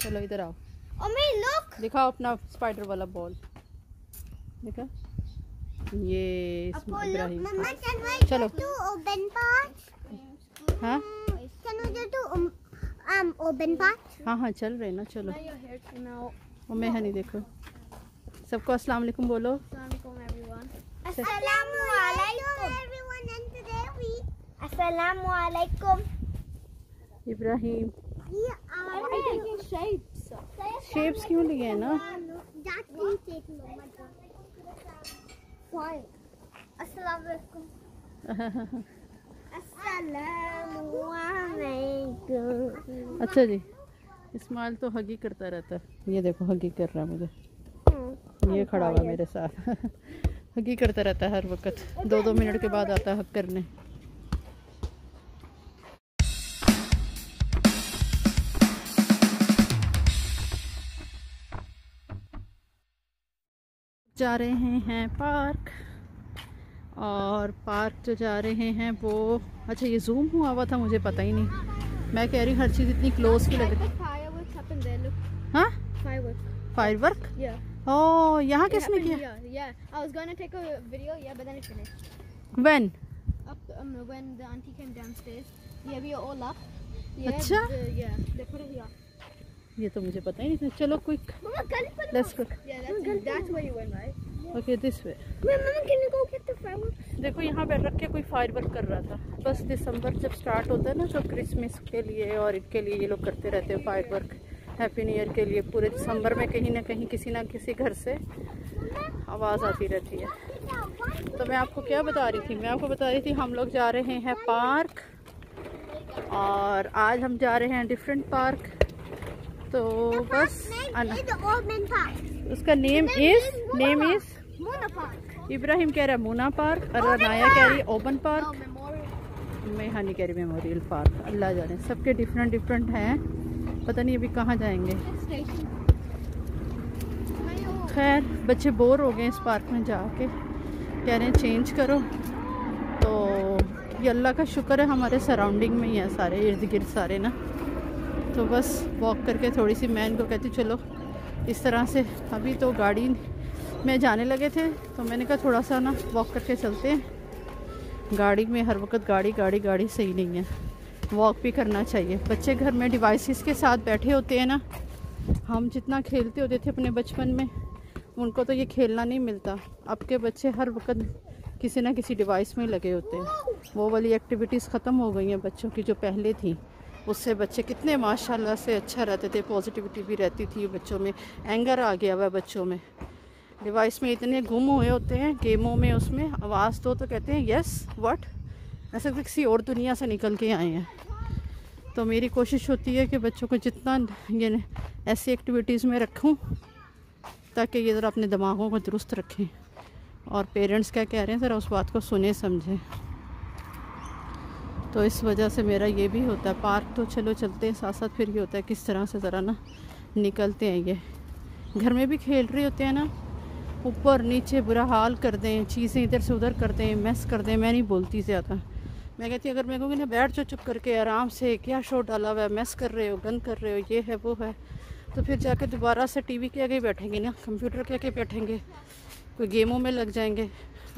चलो इधर आओ। लुक दिखाओ अपना स्पाइडर वाला बॉल। देखा ये इब्राहिम। चलो हाँ हाँ हाँ चल रहे ना। चलो और मैं नहीं देखो। सबको अस्सलाम वालेकुम बोलो। अस्सलामुअलैकुम इब्राहिम शेप्स क्यों लिए हैं ना? अच्छा जी इस्माइल तो हगी करता रहता है। ये देखो हगी कर रहा है मुझे। ये खड़ा हुआ मेरे साथ हगी करता रहता है हर वक्त। 2-2 मिनट के बाद आता है हग करने। जा रहे हैं पार्क। और पार्क जो जा रहे हैं वो अच्छा ये जूम हुआ हुआ था मुझे पता ही नहीं। मैं कह रही हर चीज़ इतनी क्लोज की लग रही। हाँ फायरवर्क ओह यहाँ किसने किया? When? When the auntie came downstairs. Yeah, we are all up. अच्छा Yeah, they put it here. ये तो मुझे पता ही नहीं था। चलो quick let's go. Yeah, that's where you went, right? Okay this way. Mama, can you go get the fireworks? देखो यहाँ बैठ रख के कोई फायर वर्क कर रहा था। बस दिसंबर जब स्टार्ट होता है ना तो क्रिसमस के लिए और इनके लिए ये लोग करते रहते हैं fire work. Happy new year के लिए पूरे दिसंबर में कहीं ना कहीं किसी ना किसी घर से आवाज़ आती रहती है। तो मैं आपको क्या बता रही थी? मैं आपको बता रही थी हम लोग जा रहे हैं पार्क। और आज हम जा रहे हैं डिफरेंट पार्क। तो बस उसका नेम इज इब्राहिम कह रहा है मूना पार्क और नाया कह रही है ओपन पार्क। मैं हानि कह रही मेमोरियल पार्क। अल्लाह जाने सबके डिफरेंट हैं। पता नहीं अभी कहाँ जाएंगे। खैर बच्चे बोर हो गए इस पार्क में जाके। कह रहे हैं चेंज करो। तो ये अल्लाह का शुक्र है हमारे सराउंडिंग में ही है सारे इर्द गिर्द सारे ना। तो बस वॉक करके थोड़ी सी मैं इनको कहती चलो इस तरह से। अभी तो गाड़ी में जाने लगे थे तो मैंने कहा थोड़ा सा ना वॉक करके चलते हैं। गाड़ी में हर वक्त गाड़ी सही नहीं है। वॉक भी करना चाहिए। बच्चे घर में डिवाइसेस के साथ बैठे होते हैं ना। हम जितना खेलते होते थे अपने बचपन में उनको तो ये खेलना नहीं मिलता। अब के बच्चे हर वक्त किसी ना किसी डिवाइस में लगे होते हैं। वो वाली एक्टिविटीज़ ख़त्म हो गई हैं बच्चों की जो पहले थी। उससे बच्चे कितने माशाल्लाह से अच्छा रहते थे। पॉजिटिविटी भी रहती थी बच्चों में। एंगर आ गया हुआ बच्चों में। डिवाइस में इतने गुम हुए होते हैं गेमों में। उसमें आवाज़ तो कहते हैं यस व्हाट ऐसे तो किसी और दुनिया से निकल के आए हैं। तो मेरी कोशिश होती है कि बच्चों को जितना ये ऐसी एक्टिविटीज़ में रखूं ताकि ये ज़रा अपने दिमागों को दुरुस्त रखें। और पेरेंट्स क्या कह रहे हैं ज़रा उस बात को सुने समझें। तो इस वजह से मेरा ये भी होता है। पार्क तो चलो चलते हैं साथ साथ फिर ये होता है किस तरह से ज़रा ना निकलते हैं। ये घर में भी खेल रहे होते हैं ना ऊपर नीचे बुरा हाल कर दें चीज़ें इधर से उधर कर दें मैस कर दें। मैं नहीं बोलती ज़्यादा। मैं कहती अगर मैं कहूँगी ना बैठ जाओ चुप करके आराम से क्या शो डाला हुआ है मैस कर रहे हो गंद कर रहे हो ये है वो है। तो फिर जाके दोबारा से टीवी के आगे बैठेंगे ना कंप्यूटर के आगे बैठेंगे कोई गेमों में लग जाएंगे।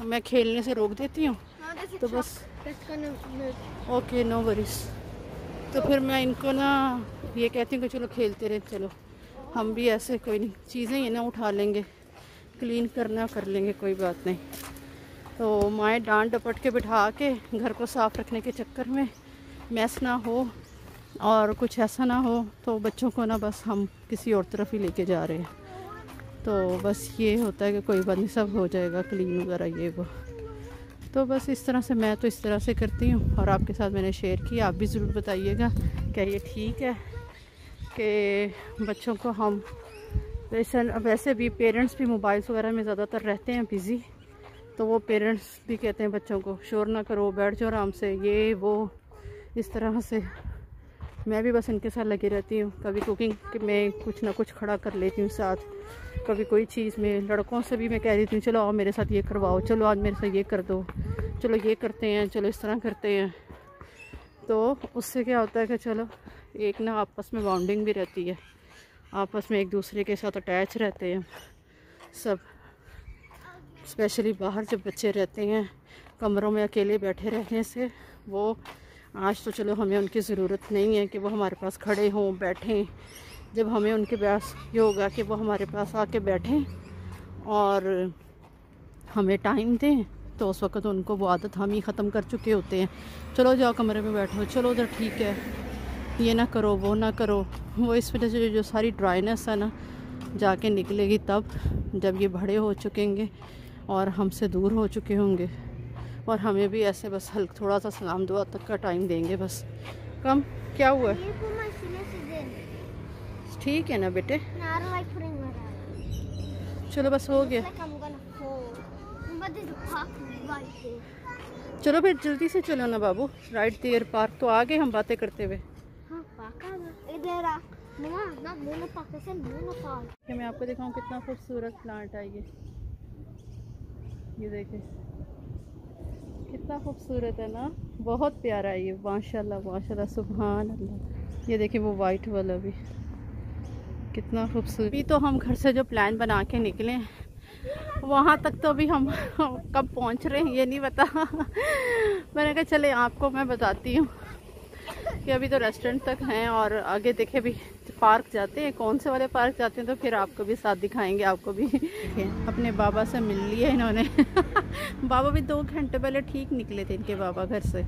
मैं खेलने से रोक देती हूँ। तो बस ओके नो वरीज। तो फिर मैं इनको ना ये कहती हूँ कि चलो खेलते रहे। चलो हम भी ऐसे कोई नहीं चीज़ें ये ना उठा लेंगे क्लीन करना कर लेंगे कोई बात नहीं। तो माएँ डांट डपट के बिठा के घर को साफ़ रखने के चक्कर में मैस ना हो और कुछ ऐसा ना हो तो बच्चों को ना बस हम किसी और तरफ ही लेके जा रहे हैं। तो बस ये होता है कि कोई बात नहीं सब हो जाएगा क्लीन वगैरह ये वो। तो बस इस तरह से मैं तो इस तरह से करती हूँ और आपके साथ मैंने शेयर किया। आप भी ज़रूर बताइएगा क्या ये ठीक है कि बच्चों को हम वैसे भी पेरेंट्स भी मोबाइल्स वगैरह में ज़्यादातर रहते हैं बिज़ी। तो वो पेरेंट्स भी कहते हैं बच्चों को शोर ना करो बैठ जाओ आराम से ये वो इस तरह से। मैं भी बस इनके साथ लगी रहती हूँ। कभी कुकिंग में कुछ ना कुछ खड़ा कर लेती हूँ साथ। कभी कोई चीज़ में लड़कों से भी मैं कह देती हूँ चलो आओ मेरे साथ ये करवाओ चलो आज मेरे साथ ये कर दो चलो ये करते हैं चलो इस तरह करते हैं। तो उससे क्या होता है कि चलो एक ना आपस में बॉन्डिंग भी रहती है, आपस में एक दूसरे के साथ अटैच रहते हैं सब। स्पेशली बाहर जब बच्चे रहते हैं कमरों में अकेले बैठे रहने से, वो आज तो चलो हमें उनकी ज़रूरत नहीं है कि वो हमारे पास खड़े हों बैठें। जब हमें उनके पास ये होगा कि वो हमारे पास आके बैठें और हमें टाइम दें, तो उस वक्त उनको वो आदत हम ही ख़त्म कर चुके होते हैं। चलो जाओ कमरे में बैठो, चलो उधर ठीक है, ये ना करो वो ना करो। वो इस वजह से जो सारी ड्राइनेस है ना जाके निकलेगी तब जब ये बड़े हो चुकेंगे और हमसे दूर हो चुके होंगे, और हमें भी ऐसे बस हल्का थोड़ा सा सलाम दुआ तक का टाइम देंगे बस। कम क्या हुआ? ठीक है ना बेटे, चलो बस हो गया। चलो फिर जल्दी से चलो ना बाबू, राइट देयर पार्क तो आ गए हम बातें करते हुए। मैं आपको दिखाऊं कितना खूबसूरत प्लांट है ये देखें कितना खूबसूरत है ना, बहुत प्यारा है ये, माशाल्लाह माशाल्लाह सुभान अल्लाह। ये देखिए वो वाइट वाला भी कितना खूबसूरत। अभी तो हम घर से जो प्लान बना के निकले वहाँ तक तो अभी हम कब पहुँच रहे हैं ये नहीं पता। मैंने कहा चले आपको मैं बताती हूँ कि अभी तो रेस्टोरेंट तक हैं और आगे देखे भी पार्क जाते हैं, कौन से वाले पार्क जाते हैं तो फिर आपको भी साथ दिखाएंगे। आपको भी अपने बाबा से मिल लिया इन्होंने। बाबा भी 2 घंटे पहले ठीक निकले थे इनके बाबा घर से,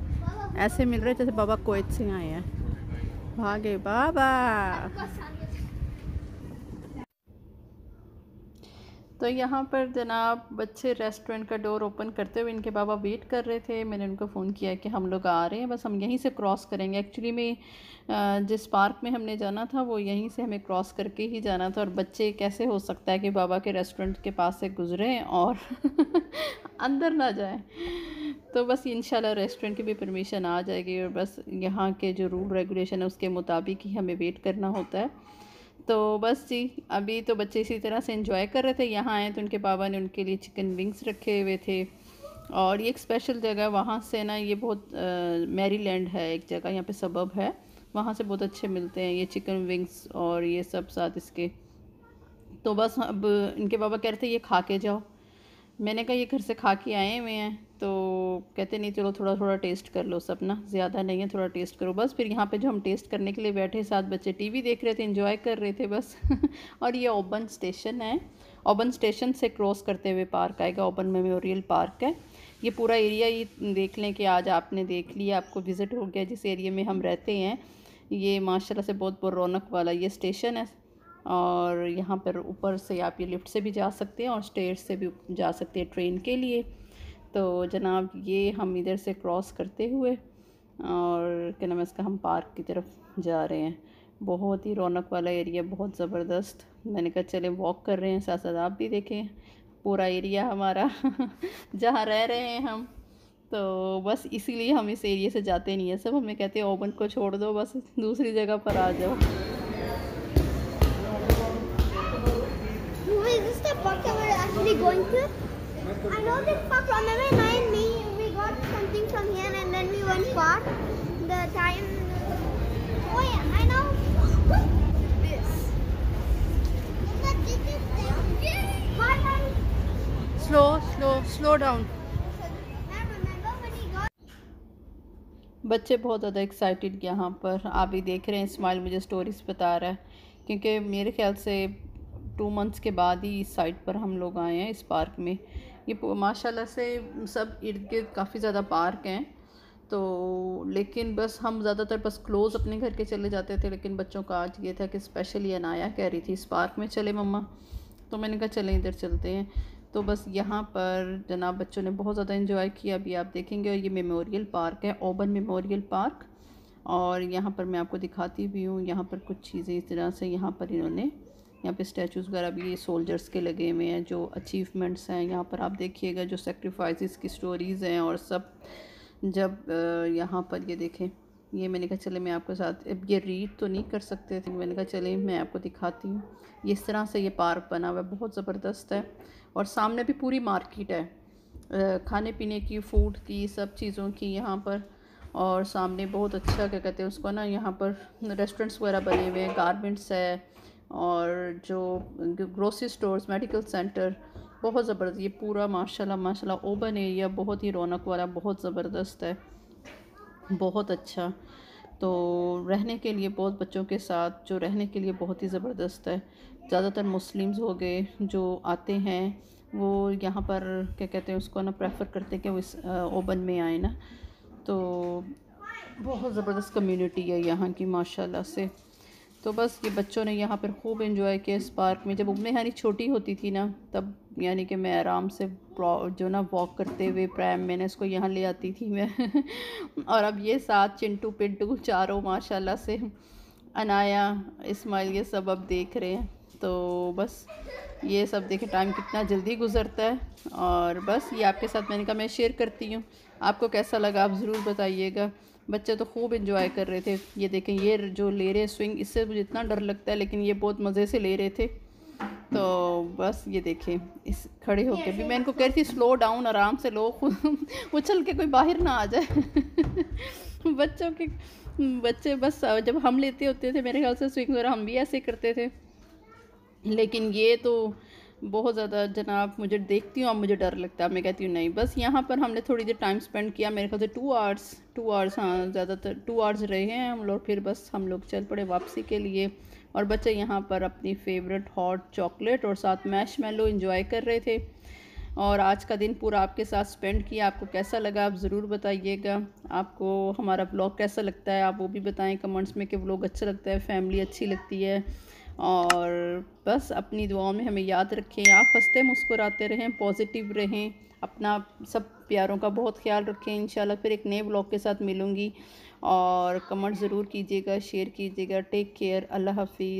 ऐसे मिल रहे जैसे बाबा कुवैत से आए हैं। भागे बाबा। तो यहाँ पर जनाब बच्चे रेस्टोरेंट का डोर ओपन करते हुए इनके बाबा वेट कर रहे थे। मैंने उनको फ़ोन किया कि हम लोग आ रहे हैं, बस हम यहीं से क्रॉस करेंगे। एक्चुअली में जिस पार्क में हमने जाना था वो यहीं से हमें क्रॉस करके ही जाना था, और बच्चे कैसे हो सकता है कि बाबा के रेस्टोरेंट के पास से गुज़रें और अंदर ना जाएं। तो बस इंशाल्लाह रेस्टोरेंट की भी परमिशन आ जाएगी, और बस यहाँ के जो रूल रेगुलेशन है उसके मुताबिक ही हमें वेट करना होता है। तो बस जी अभी तो बच्चे इसी तरह से एंजॉय कर रहे थे। यहाँ आए तो उनके बाबा ने उनके लिए चिकन विंग्स रखे हुए थे, और ये एक स्पेशल जगह वहाँ से ना, ये बहुत मैरीलैंड है एक जगह, यहाँ पे सबब है, वहाँ से बहुत अच्छे मिलते हैं ये चिकन विंग्स और ये सब साथ इसके। तो बस अब इनके बाबा कह रहे थे ये खा के जाओ। मैंने कहा ये घर से खा के आए हुए हैं, तो कहते नहीं चलो थोड़ा थोड़ा टेस्ट कर लो सब ना, ज़्यादा नहीं है थोड़ा टेस्ट करो बस। फिर यहाँ पे जो हम टेस्ट करने के लिए बैठे, 7 बच्चे टीवी देख रहे थे, एंजॉय कर रहे थे बस। और ये ओबन स्टेशन है, ओबन स्टेशन से क्रॉस करते हुए पार्क आएगा, ओबन मेमोरियल पार्क है। ये पूरा एरिया ये देख लें कि आज आपने देख लिया, आपको विज़िट हो गया जिस एरिया में हम रहते हैं। ये माशाल्लाह से बहुत रौनक वाला ये स्टेशन है, और यहाँ पर ऊपर से आप ये लिफ्ट से भी जा सकते हैं और स्टेयर्स से भी जा सकते हैं ट्रेन के लिए। तो जनाब ये हम इधर से क्रॉस करते हुए और क्या नाम है इसका, हम पार्क की तरफ जा रहे हैं। बहुत ही रौनक वाला एरिया, बहुत ज़बरदस्त। मैंने कहा चले वॉक कर रहे हैं, साथ साथ आप भी देखें पूरा एरिया हमारा जहाँ रह रहे हैं हम। तो बस इसीलिए हम इस एरिया से जाते नहीं हैं, सब हमें कहते हैं ओबन को छोड़ दो, बस दूसरी जगह पर आ जाओ। Going to? I know this park. Remember, we got something from here and then we went far. The time. Oh yeah, I know. This. Slow down. बच्चे बहुत ज़्यादा एक्साइटेड यहाँ पर, आप भी देख रहे हैं, स्माइल मुझे स्टोरीज बता रहा है, क्योंकि मेरे ख्याल से 2 मंथ्स के बाद ही इस साइट पर हम लोग आए हैं इस पार्क में। ये माशाल्लाह से सब इर्द गिर्द काफ़ी ज़्यादा पार्क हैं, तो लेकिन बस हम ज़्यादातर बस क्लोज़ अपने घर के चले जाते थे। लेकिन बच्चों का आज ये था कि स्पेशली अनाया कह रही थी इस पार्क में चले मम्मा, तो मैंने कहा चलें इधर चलते हैं। तो बस यहाँ पर जनाब बच्चों ने बहुत ज़्यादा एंजॉय किया, अभी आप देखेंगे। और ये मेमोरियल पार्क है, ओबन मेमोरियल पार्क, और यहाँ पर मैं आपको दिखाती भी हूँ। यहाँ पर कुछ चीज़ें इस तरह से यहाँ पर इन्होंने, यहाँ पे स्टैचूज़ वगैरह भी सोल्जर्स के लगे हुए हैं, जो अचीवमेंट्स हैं यहाँ पर आप देखिएगा, जो सेक्रीफाइसेस की स्टोरीज़ हैं और सब। जब यहाँ पर ये देखें, ये मैंने कहा चले मैं आपके साथ, अब ये रीड तो नहीं कर सकते थे, मैंने कहा चले मैं आपको दिखाती हूँ। ये इस तरह से ये पार्क बना हुआ है, बहुत ज़बरदस्त है। और सामने भी पूरी मार्केट है खाने पीने की, फूड की, सब चीज़ों की यहाँ पर। और सामने बहुत अच्छा क्या कहते हैं उसको ना, यहाँ पर रेस्टोरेंट्स वगैरह बने हुए हैं, गारमेंट्स है और जो ग्रोसरी स्टोर्स, मेडिकल सेंटर, बहुत ज़बरदस्त। ये पूरा माशाल्लाह माशाल्लाह ओपन एरिया, बहुत ही रौनक वाला, बहुत ज़बरदस्त है, बहुत अच्छा। तो रहने के लिए बहुत, बच्चों के साथ जो रहने के लिए बहुत ही ज़बरदस्त है। ज़्यादातर मुस्लिम्स हो गए जो आते हैं वो यहाँ पर क्या कहते हैं उसको ना, प्रेफर करते हैं कि वो इस ओबन में आए ना। तो बहुत ज़बरदस्त कम्युनिटी है यहाँ की माशाल्लाह से। तो बस ये बच्चों ने यहाँ पर खूब एंजॉय किया इस पार्क में। जब उम्मे हानी छोटी होती थी ना, तब यानी कि मैं आराम से जो ना वॉक करते हुए प्रैम मैंने इसको यहाँ ले आती थी मैं और अब ये साथ चिंटू पिंटू चारों माशाल्लाह से, अनाया, इस्माइल, ये सब अब देख रहे हैं। तो बस ये सब देखें टाइम कितना जल्दी गुजरता है। और बस ये आपके साथ मैंने कहा मैं शेयर करती हूँ। आपको कैसा लगा आप ज़रूर बताइएगा। बच्चे तो खूब एंजॉय कर रहे थे। ये देखें ये जो ले रहे स्विंग, इससे मुझे इतना डर लगता है लेकिन ये बहुत मज़े से ले रहे थे। तो बस ये देखें इस खड़े होके भी मैं इनको कह रही थी स्लो डाउन, आराम से लो, उछल के कोई बाहर ना आ जाए बच्चे बस जब हम लेते होते थे मेरे ख्याल से स्विंग वगैरह हम भी ऐसे करते थे, लेकिन ये तो बहुत ज़्यादा जनाब, मुझे देखती हूँ अब मुझे डर लगता है। मैं कहती हूँ नहीं। बस यहाँ पर हमने थोड़ी देर टाइम स्पेंड किया, मेरे ख्याल से 2 आवर्स, हाँ ज़्यादातर 2 आवर्स रहे हैं हम लोग। फिर बस हम लोग चल पड़े वापसी के लिए और बच्चे यहाँ पर अपनी फेवरेट हॉट चॉकलेट और साथ मैशमेलो एंजॉय कर रहे थे। और आज का दिन पूरा आपके साथ स्पेंड किया। आपको कैसा लगा आप ज़रूर बताइएगा। आपको हमारा ब्लॉग कैसा लगता है आप वो भी बताएं कमेंट्स में कि ब्लॉग अच्छा लगता है, फैमिली अच्छी लगती है। और बस अपनी दुआओं में हमें याद रखें। आप हंसते मुस्कुराते रहें, पॉजिटिव रहें, अपना सब प्यारों का बहुत ख्याल रखें। इंशाल्लाह फिर एक नए ब्लॉग के साथ मिलूँगी। और कमेंट ज़रूर कीजिएगा, शेयर कीजिएगा। टेक केयर, अल्लाह हाफिज़।